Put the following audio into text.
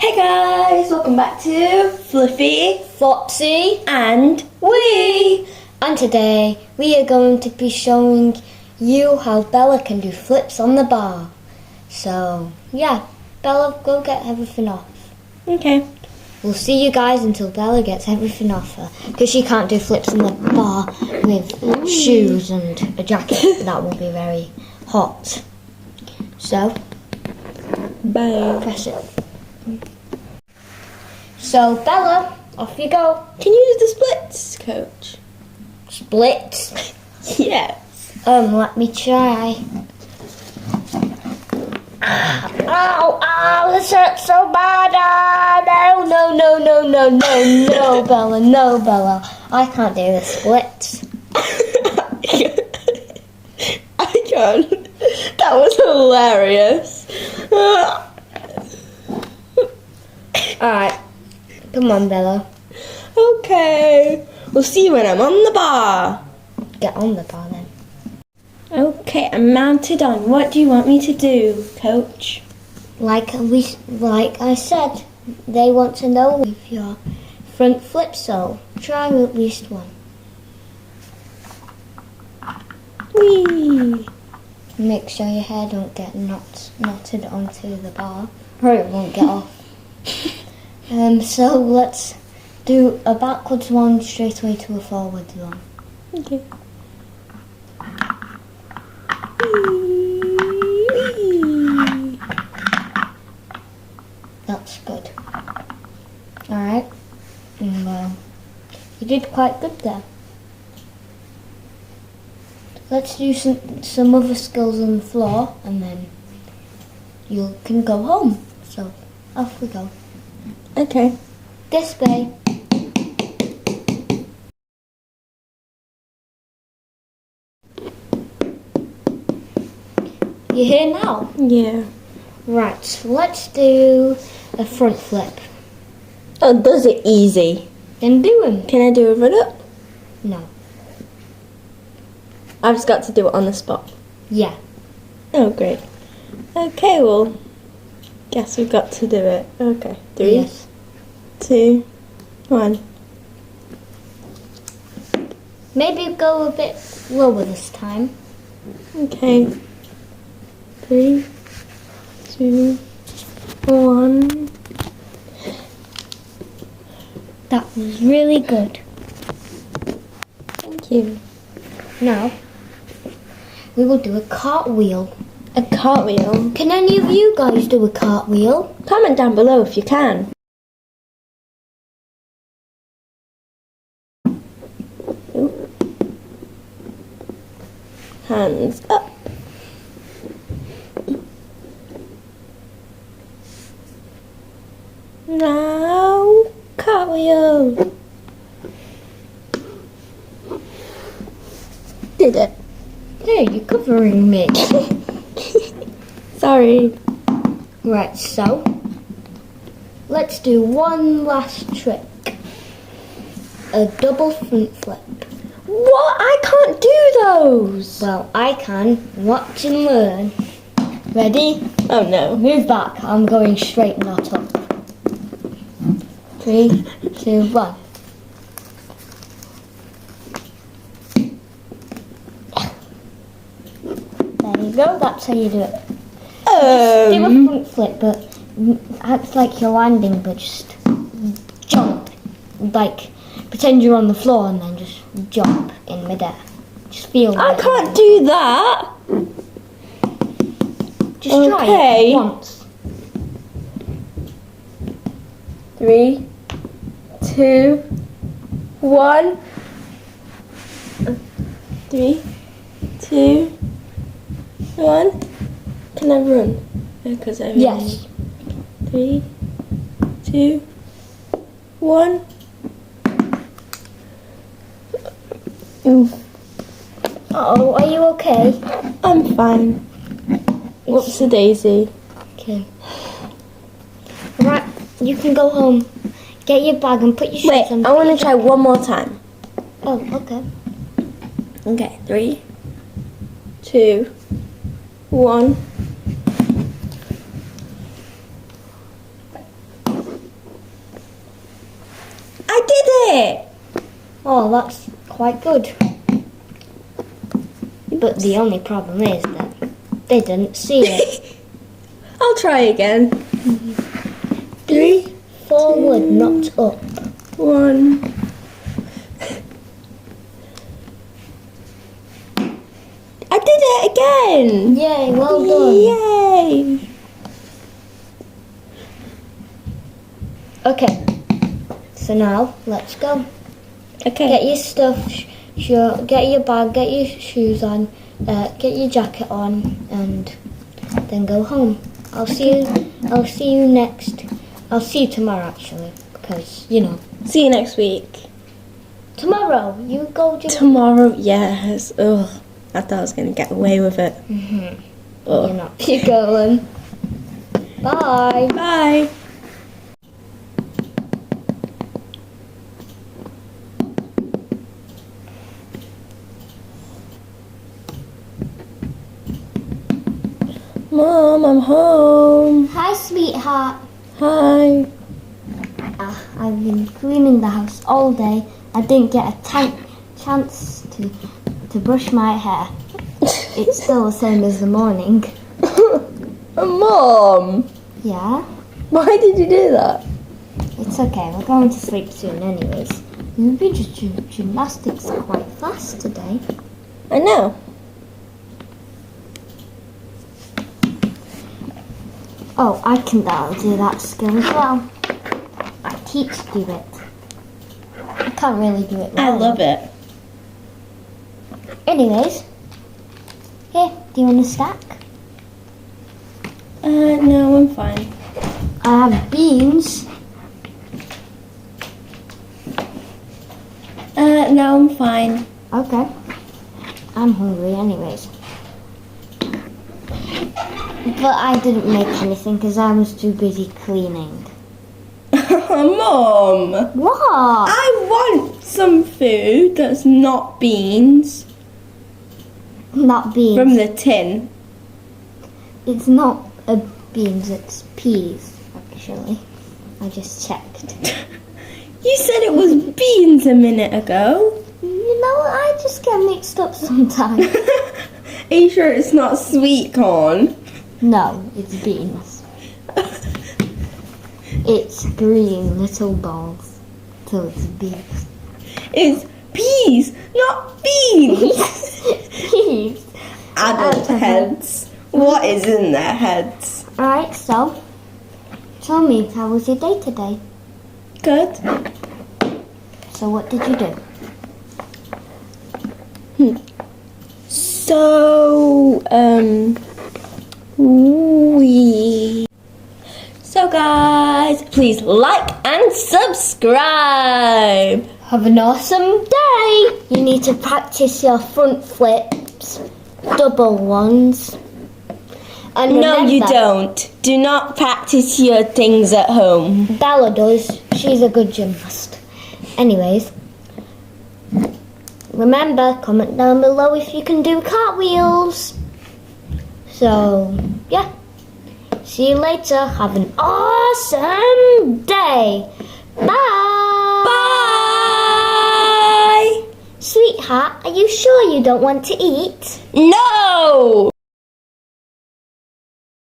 Hey guys, welcome back to Fluffy, Foxy and Wee. and today we are going to be showing you how Bella can do flips on the bar. So yeah, Bella, go get everything off. Okay. We'll see you guys until Bella gets everything off her, because she can't do flips on the bar with shoes and a jacket. That will be very hot. So Bye. press it. So Bella, off you go. Can you do the splits, coach? Splits. Yes. Let me try. Ow, ow, this hurts so bad. No, Bella, no, Bella. I can't do the splits. I can't. That was hilarious. Alright, come on, Bella. Okay. We'll see you when I'm on the bar. Get on the bar then. Okay, I'm mounted on. What do you want me to do, coach? Like I said, they want to know if your front flip, so try at least one. Whee! Make sure your hair don't get knotted onto the bar, or it won't get off. So let's do a backwards one straight away to a forwards one. Okay. That's good. Alright. Well, you did quite good there. Let's do some other skills on the floor, and then you can go home. So, off we go. Okay. This way. You here now? Yeah. Right, so let's do a front flip. Oh, does it easy? Then do them. Can I do a run up? No. I've just got to do it on the spot. Yeah. Oh, great. Okay, well, guess we've got to do it. Okay. 3, Yes. 2, 1. Maybe go a bit lower this time. Okay. 3, 2, 1. That was really good. Thank you. Now, we will do a cartwheel. A cartwheel. Can any of you guys do a cartwheel? Comment down below if you can. Ooh. Hands up. Now, cartwheel. Did it. Hey, you're covering me. Sorry. Right, so let's do one last trick. A double front flip. What? I can't do those. Well, I can. Watch and learn. Ready? Oh no. Move back. I'm going straight, not up. 3, 2, 1. There you go. That's how you do it. Do a front flip, but act like you're landing, but just jump. Like, pretend you're on the floor and then just jump in midair. Just feel I like can't do that. Just try Okay. it once. 3, 2, 1. 3, 2, 1. Can I run? Because I Yes. 3, 2, 1. Oof. Oh, are you okay? I'm fine. Whoops a daisy. Okay. Right, you can go home. Get your bag and put your shoes Wait, on. I want to try one more time. Oh, okay. Okay, 3, 2, 1. it. Oh, that's quite good. But the only problem is that they didn't see it. I'll try again. 3, Forward, 2, not up. 1. I did it again. Yay, well done. Yay. Okay, so now let's go. Okay. Get your stuff, get your bag, get your shoes on, get your jacket on, and then go home. I'll see you next. I'll see you tomorrow, actually, because you know. See you next week. Tomorrow, you go. Tomorrow, yes. Ugh, I thought I was gonna get away with it. You're not. You're going. Bye. Bye. Mom, I'm home. Hi, sweetheart. Hi. I've been cleaning the house all day. I didn't get a chance to brush my hair. It's still the same as the morning. Mom, Yeah, why did you do that? it's okay. We're going to sleep soon anyways. You've been just gymnastics quite fast today. I know. Oh, I can do that skill as well. I teach you it. I can't really do it well. I love it. Anyways, here, do you want a stack? No, I'm fine. I have beans. No, I'm fine. Okay. I'm hungry anyways. But I didn't make anything because I was too busy cleaning. Mom, What? I want some food that's not beans Not beans. from the tin. It's not beans, it's peas, actually. I just checked. You said it was beans a minute ago. You know, I just get mixed up sometimes. Are you sure it's not sweet corn? No, it's beans. It's green little balls. So it's beans. It's peas, not beans. Peas. Adult heads. What is in their heads? Alright, so tell me, how was your day today? Good. So what did you do? So, So guys, please like and subscribe. Have an awesome day! You need to practice your front flips, double ones. And No, you remember, don't. Do not practice your things at home. Bella does. She's a good gymnast. Anyways, remember, comment down below if you can do cartwheels. So, yeah. See you later. Have an awesome day. Bye. Bye. Sweetheart, are you sure you don't want to eat? No.